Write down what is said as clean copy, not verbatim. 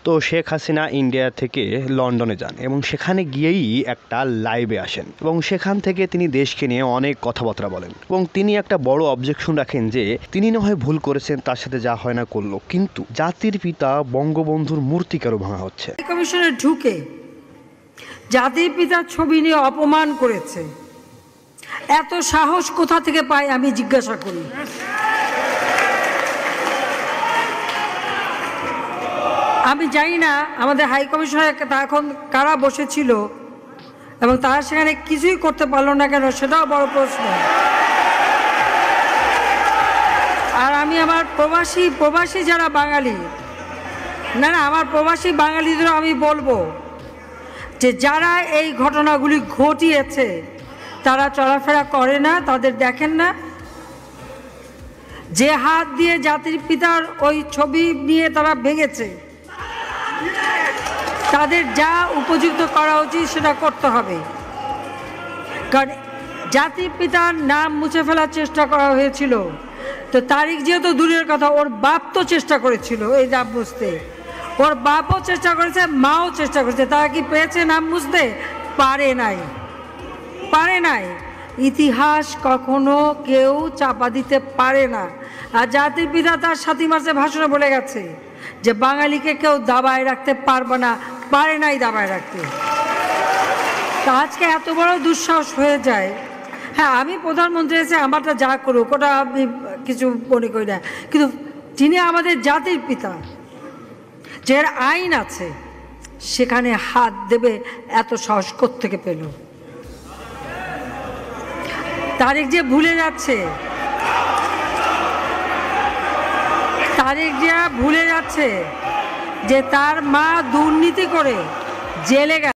তো শেখ হাসিনা ইন্ডিয়া থেকে লন্ডনে যান এবং সেখানে গিয়েই একটা লাইভে আসেন এবং সেখান থেকে তিনি দেশকে নিয়ে অনেক কথাবার্তা বলেন এবং তিনি একটা বড় অবজেকশন রাখেন যে তিনি না হয় ভুল করেছেন, তার সাথে যা হয় না করলো, কিন্তু জাতির পিতা বঙ্গবন্ধুর মূর্তি কেন ভাঙা হচ্ছে? কমিশনে ঢুকে জাতির পিতার ছবি নিয়ে অপমান করেছে, এত সাহস কোথা থেকে পায় আমি জিজ্ঞাসা করি। আমি জানি না আমাদের হাই কমিশনার এখন কারা বসেছিল এবং তারা সেখানে কিছুই করতে পারলো না কেন, সেটাও বড় প্রশ্ন। আর আমি আমার প্রবাসী যারা বাঙালি, না আমার প্রবাসী বাঙালিদেরও আমি বলবো যে যারা এই ঘটনাগুলি ঘটিয়েছে তারা চলাফেরা করে না, তাদের দেখেন না। যে হাত দিয়ে জাতির পিতার ওই ছবি নিয়ে তারা ভেঙেছে, তাদের যা উপযুক্ত করা উচিত সেটা করতে হবে। কারণ জাতির পিতার নাম মুছে ফেলার চেষ্টা করা হয়েছিল, তো তারিখ যেহেতু দূরের কথা, ওর বাপ তো চেষ্টা করেছিল এই নাম মুছতে, ওর বাপও চেষ্টা করেছে, মাও চেষ্টা করেছে। তারা কি পেয়েছে নাম মুছতে? পারে নাই। ইতিহাস কখনো কেউ চাপা দিতে পারে না। আর জাতির পিতা তার 7 মার্চে ভাষণে বলে গেছে যে বাঙালিকে কেউ দাবায় রাখতে পারবে না, পারে নাই দাবায় রাখতে। তা আজকে এত বড় দুঃসাহস হয়ে যায়। হ্যাঁ, আমি প্রধানমন্ত্রী এসে আমারটা যা করুক ওটা আমি কিছু মনে করি না, কিন্তু তিনি আমাদের জাতির পিতা, যে আইন আছে সেখানে হাত দেবে এত সাহস কোত্থেকে পেল? তারেক যে ভুলে যাচ্ছে যে তার মা দুর্নীতি করে জেলে গেছে।